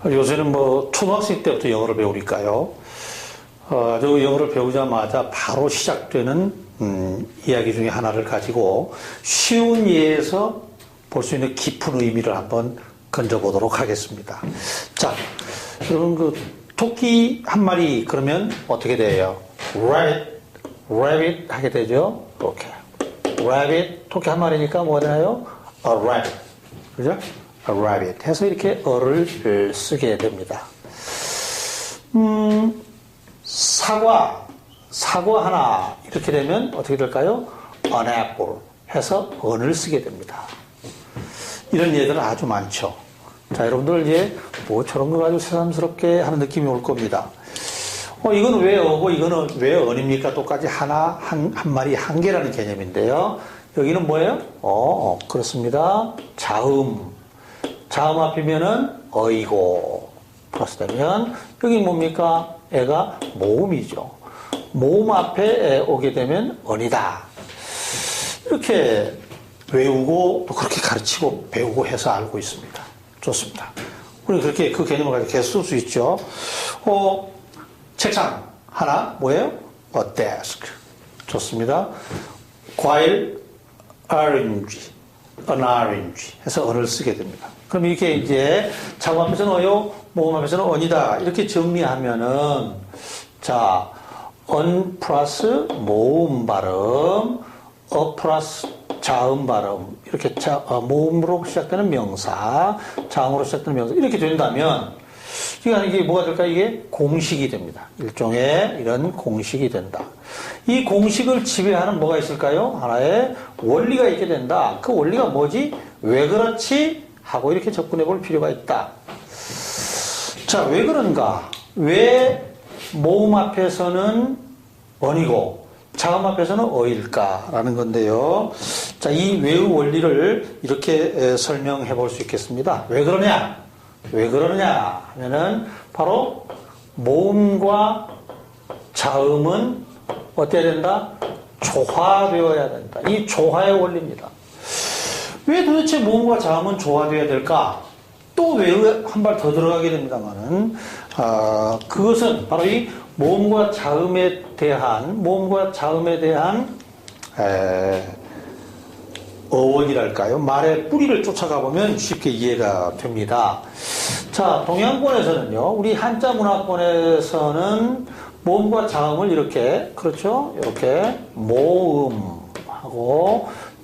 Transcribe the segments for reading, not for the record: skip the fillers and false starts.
요새는 뭐 초등학생 때부터 영어를 배우니까요. 저 영어를 배우자마자 바로 시작되는 이야기 중에 하나를 가지고 쉬운 예에서 볼 수 있는 깊은 의미를 한번 건져보도록 하겠습니다. 자, 여러분 그 토끼 한 마리 그러면 어떻게 돼요? rabbit 하게 되죠. 이렇게 rabbit 토끼 한 마리니까 뭐가 되나요? a rabbit 그죠? a rabbit 해서 이렇게 어를 쓰게 됩니다. 사과 하나 이렇게 되면 어떻게 될까요? an apple 해서 언을 쓰게 됩니다. 이런 예들은 아주 많죠. 자, 여러분들 이제 뭐 저런 거 가지고 새삼스럽게 하는 느낌이 올 겁니다. 이건 왜 어고 이거는 왜 언입니까? 똑같이 한 마리 한 개라는 개념인데요. 여기는 뭐예요? 그렇습니다. 자음 앞이면은 어이고 플러스 되면 여기 뭡니까? 애가 모음이죠. 모음 앞에 오게 되면 언이다. 이렇게 외우고 또 그렇게 가르치고 배우고 해서 알고 있습니다. 좋습니다. 우리 그렇게 그 개념을 가지고 계속 쓸 수 있죠. 책상 하나 뭐예요? a desk. 좋습니다. 과일 orange, an orange 해서 언을 쓰게 됩니다. 그럼 이렇게 이제 자음 앞에서는 어요, 모음 앞에서는 언이다. 이렇게 정리하면은 자, 언 플러스 모음 발음, 플러스 자음 발음 이렇게 모음으로 시작되는 명사, 자음으로 시작되는 명사 이렇게 된다면 이게 뭐가 될까? 이게 공식이 됩니다. 일종의 이런 공식이 된다. 이 공식을 지배하는 뭐가 있을까요? 하나의 원리가 있게 된다. 그 원리가 뭐지? 왜 그렇지? 하고 이렇게 접근해 볼 필요가 있다. 자, 왜 그런가? 왜 모음 앞에서는 언이고 자음 앞에서는 어일까라는 건데요. 자, 이 왜의 원리를 이렇게 설명해 볼 수 있겠습니다. 왜 그러냐 하면은 바로 모음과 자음은 어때야 된다? 조화되어야 된다. 이 조화의 원리입니다. 왜 도대체 모음과 자음은 조화되어야 될까? 또 왜에 한 발 더 들어가게 됩니다만은 그것은 바로 이 모음과 자음에 대한 어원이랄까요? 말의 뿌리를 쫓아가 보면 쉽게 이해가 됩니다. 자, 동양권에서는요, 우리 한자 문화권에서는 모음과 자음을 이렇게, 그렇죠? 이렇게 모음하고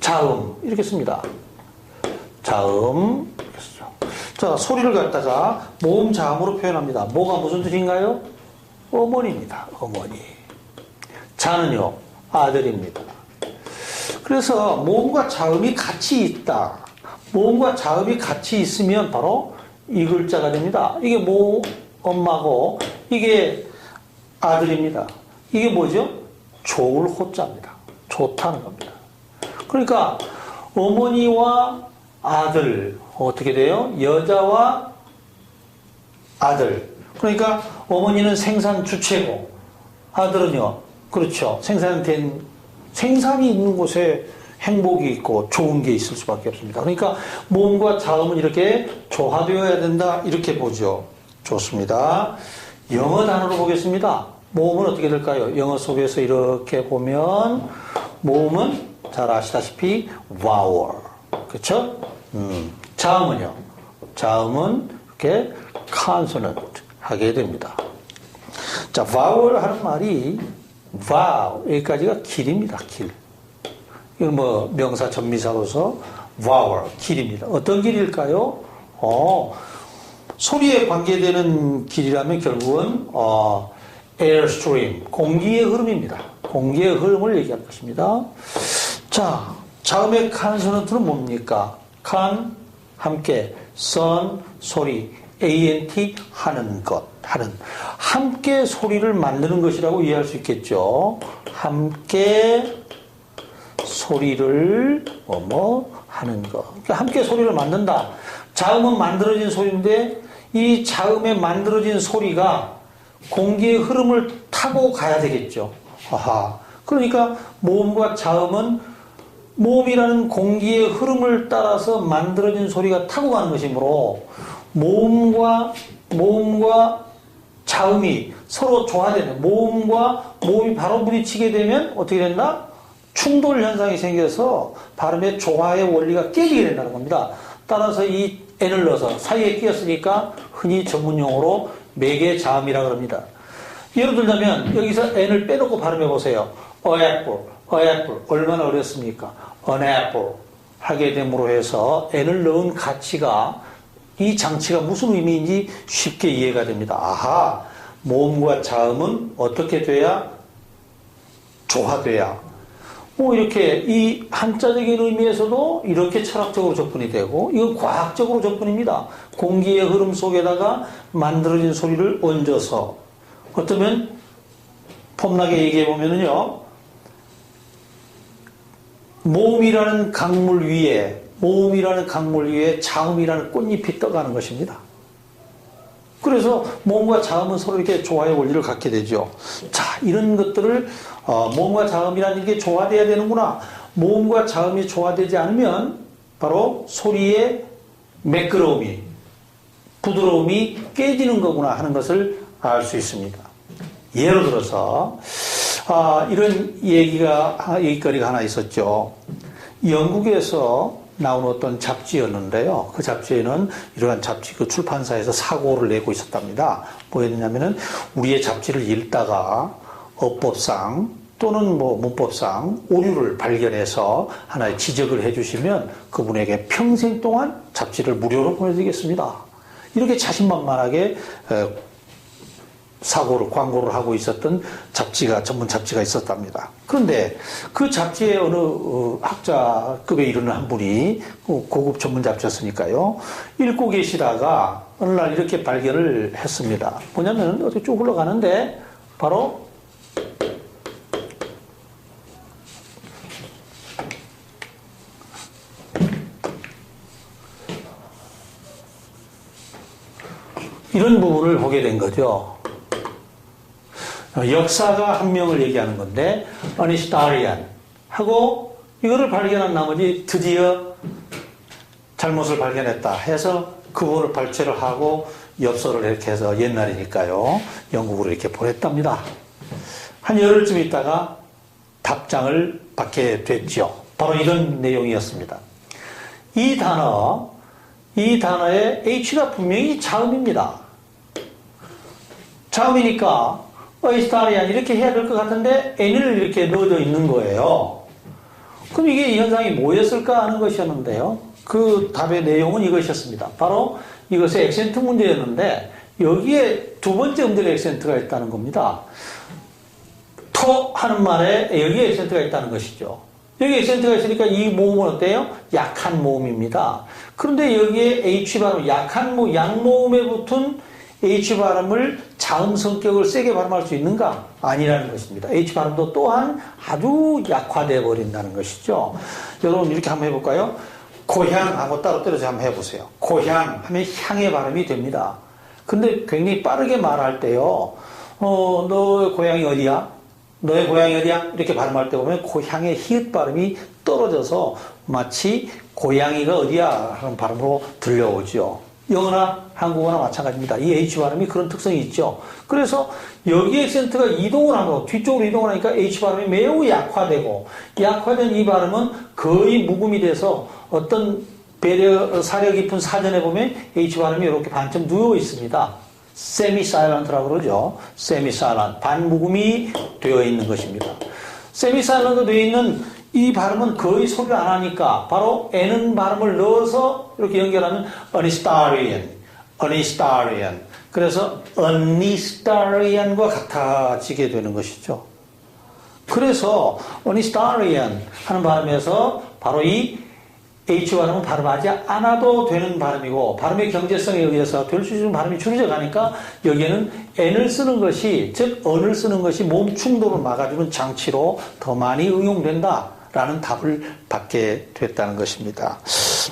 자음 이렇게 씁니다. 자음 이렇게 쓰죠. 자, 소리를 갖다가 모음 자음으로 표현합니다. 뭐가 무슨 뜻인가요? 어머니입니다. 어머니. 자는요, 아들입니다. 그래서 모음과 자음이 같이 있다. 모음과 자음이 같이 있으면 바로 이 글자가 됩니다. 이게 엄마고 이게 아들입니다. 이게 뭐죠? 좋을 호자입니다. 좋다는 겁니다. 그러니까 어머니와 아들 어떻게 돼요? 여자와 아들. 그러니까 어머니는 생산 주체고 아들은요. 그렇죠. 생산이 있는 곳에 행복이 있고 좋은 게 있을 수밖에 없습니다. 그러니까 모음과 자음은 이렇게 조화되어야 된다. 이렇게 보죠. 좋습니다. 영어 단어로 보겠습니다. 모음은 어떻게 될까요? 영어 속에서 이렇게 보면 모음은 잘 아시다시피 vowel. 그렇죠? 자음은요. 자음은 이렇게 consonant 하게 됩니다. 자, vowel 하는 말이 vow 여기까지가 길입니다. 길. 이건 뭐 명사 전미사로서 vowel 길입니다. 어떤 길일까요? 소리에 관계되는 길이라면 결국은 airstream 공기의 흐름입니다. 공기의 흐름을 얘기할 것입니다. 자, 자음의 consonant는 뭡니까? can 함께, son 소리, ant 하는 것, 함께 소리를 만드는 것이라고 이해할 수 있겠죠. 함께 소리를 하는 것. 그러니까 함께 소리를 만든다. 자음은 만들어진 소리인데 이 자음에 만들어진 소리가 공기의 흐름을 타고 가야 되겠죠. 그러니까 모음과 자음은 모음이라는 공기의 흐름을 따라서 만들어진 소리가 타고 가는 것이므로 모음과 모음과 자음이 서로 조화되는, 모음과 모음이 바로 부딪히게 되면 어떻게 된다? 충돌 현상이 생겨서 발음의 조화의 원리가 깨지게 된다는 겁니다. 따라서 이 n을 넣어서 사이에 끼었으니까 흔히 전문용어로 매개자음이라고 합니다. 예를 들자면 여기서 n을 빼놓고 발음해 보세요. a apple. 얼마나 어렵습니까? an apple 하게 됨으로 해서 n을 넣은 가치가, 이 장치가 무슨 의미인지 쉽게 이해가 됩니다. 아하, 모음과 자음은 어떻게 돼야 조화돼야, 이렇게 이 한자적인 의미에서도 이렇게 철학적으로 접근이 되고, 이건 과학적으로 접근입니다. 공기의 흐름 속에다가 만들어진 소리를 얹어서, 어쩌면 폼나게 얘기해 보면은요, 모음이라는 강물 위에 자음이라는 꽃잎이 떠가는 것입니다. 그래서 모음과 자음은 서로 이렇게 조화의 원리를 갖게 되죠. 자, 이런 것들을 모음과 자음이라는 게 조화돼야 되는구나. 모음과 자음이 조화되지 않으면 바로 소리의 매끄러움이, 부드러움이 깨지는 거구나 하는 것을 알 수 있습니다. 예를 들어서 이런 얘기거리가 하나 있었죠. 영국에서 나온 어떤 잡지였는데요. 그 잡지에는 이러한 잡지 그 출판사에서 사고를 내고 있었답니다. 뭐였냐면은 우리의 잡지를 읽다가 어법상 또는 문법상 오류를 발견해서 하나의 지적을 해주시면 그분에게 평생 동안 잡지를 무료로 보내드리겠습니다. 이렇게 자신만만하게 광고를 하고 있었던 전문 잡지가 있었답니다. 그런데 그 잡지에 어느 학자급에 이르는 한 분이, 고급 전문 잡지였으니까요, 읽고 계시다가 어느 날 이렇게 발견을 했습니다. 뭐냐면 어떻게 쭉 흘러가는데 바로 이런 부분을 보게 된 거죠. 역사가 한 명을 얘기하는 건데, 어니스타리안 하고 이거를 발견한 나머지 드디어 잘못을 발견했다 해서 그분을 발췌를 하고 엽서를 이렇게 해서, 옛날이니까요, 영국으로 이렇게 보냈답니다. 한 열흘쯤 있다가 답장을 받게 됐죠. 바로 이런 내용이었습니다. 이 단어의 H가 분명히 자음입니다. 자음이니까 어이스타리안 이렇게 해야 될 것 같은데 n을 이렇게 넣어져 있는 거예요. 그럼 이게 현상이 뭐였을까 하는 것이었는데요. 그 답의 내용은 이것이었습니다. 바로 이것의 액센트 문제였는데, 여기에 두 번째 음절에 액센트가 있다는 겁니다. 토 하는 말에 여기에 액센트가 있다는 것이죠. 여기 액센트가 있으니까 이 모음은 어때요? 약한 모음입니다. 그런데 여기에 H 발음, 양모음에 붙은 H 발음을 자음 성격을 세게 발음할 수 있는가? 아니라는 것입니다. H 발음도 또한 아주 약화되어 버린다는 것이죠. 여러분 이렇게 한번 해볼까요? 고향하고 따로 떨어져 한번 해보세요. 고향 하면 향의 발음이 됩니다. 근데 굉장히 빠르게 말할 때요, 너 고향이 어디야? 너의 고향이 어디야? 이렇게 발음할 때 보면 고향의 히읗 발음이 떨어져서 마치 고양이가 어디야? 하는 발음으로 들려오죠. 영어나 한국어나 마찬가지입니다. 이 H 발음이 그런 특성이 있죠. 그래서 여기 액센트가 이동을 하고 뒤쪽으로 이동을 하니까 H 발음이 매우 약화되고, 약화된 이 발음은 거의 묵음이 돼서 어떤 사려 깊은 사전에 보면 H 발음이 이렇게 반쯤 누워 있습니다. 세미사일런트라고 그러죠. 세미사일런트, 반묵음이 되어 있는 것입니다. 세미사일런트 되어 있는 이 발음은 거의 소리를 안 하니까 바로 N은 발음을 넣어서 이렇게 연결하면 어니스타리안. 그래서 어니스타리안과 같아지게 되는 것이죠. 그래서 어니스타리안 하는 발음에서 바로 이 H 발음은 발음하지 않아도 되는 발음이고, 발음의 경제성에 의해서 될 수 있는 발음이 줄여져 가니까 여기에는 N을 쓰는 것이, 즉 언을 쓰는 것이 몸 충돌을 막아주는 장치로 더 많이 응용된다라는 답을 받게 됐다는 것입니다.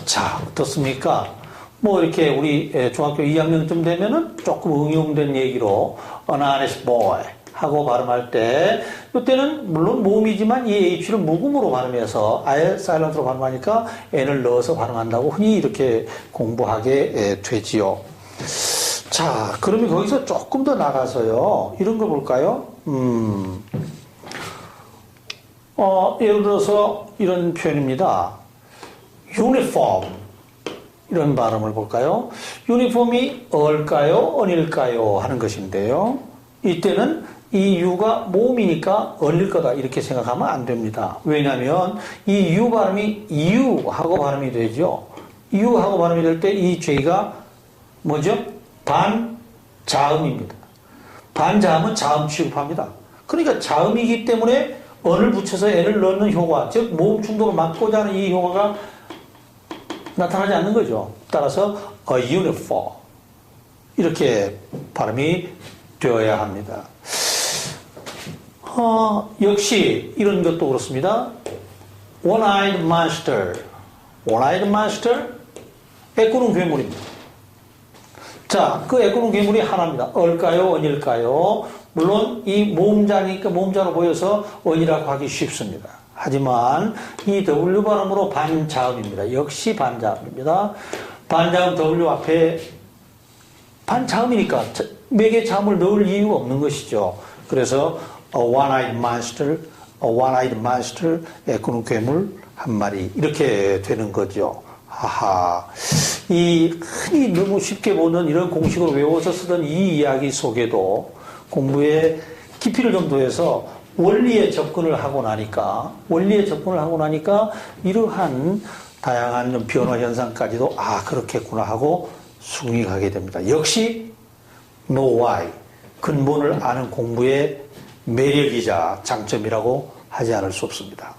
자, 어떻습니까? 이렇게 우리 중학교 2학년쯤 되면은 조금 응용된 얘기로 an honest boy 하고 발음할 때, 이때는 물론 모음이지만 이 H를 묵음으로 발음해서 아예 사일런트로 발음하니까 N을 넣어서 발음한다고 흔히 이렇게 공부하게 되지요. 자, 그러면 거기서 조금 더 나가서요. 이런 거 볼까요? 예를 들어서 이런 표현입니다. uniform. 이런 발음을 볼까요? 유니폼이 얼까요? 언일까요? 하는 것인데요. 이때는 이 U가 모음이니까 얼릴 거다 이렇게 생각하면 안 됩니다. 왜냐하면 이 U 발음이 U하고 발음이 되죠. U하고 발음이 될 때 이 J가 뭐죠? 반자음입니다. 반자음은 자음 취급합니다. 그러니까 자음이기 때문에 언을 붙여서 N을 넣는 효과, 즉 모음 충돌을 막고자 하는 이 효과가 나타나지 않는 거죠. 따라서 a uniform 이렇게 발음이 되어야 합니다. 역시 이런 것도 그렇습니다. one-eyed monster. one-eyed monster 애꾸는 괴물입니다. 자, 그 애꾸는 괴물이 하나입니다. 얼까요? 언일까요? 물론 이 모음자니까 모음자로 보여서 언이라고 하기 쉽습니다. 하지만 이 W 발음으로 반자음입니다. 역시 반자음입니다. 반자음 W 앞에 반자음이니까 맥에 자음을 넣을 이유가 없는 것이죠. 그래서 a one-eyed monster, 애꾸는 괴물 한 마리 이렇게 되는 거죠. 하하, 이 흔히 너무 쉽게 보는 이런 공식으로 외워서 쓰던 이 이야기 속에도 공부에 깊이를 좀 더해서 원리에 접근을 하고 나니까 이러한 다양한 변화 현상까지도 그렇겠구나 하고 숙이 가게 됩니다. 역시 know why, 근본을 아는 공부의 매력이자 장점이라고 하지 않을 수 없습니다.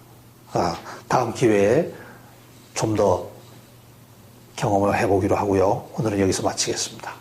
다음 기회에 좀 더 경험을 해보기로 하고요. 오늘은 여기서 마치겠습니다.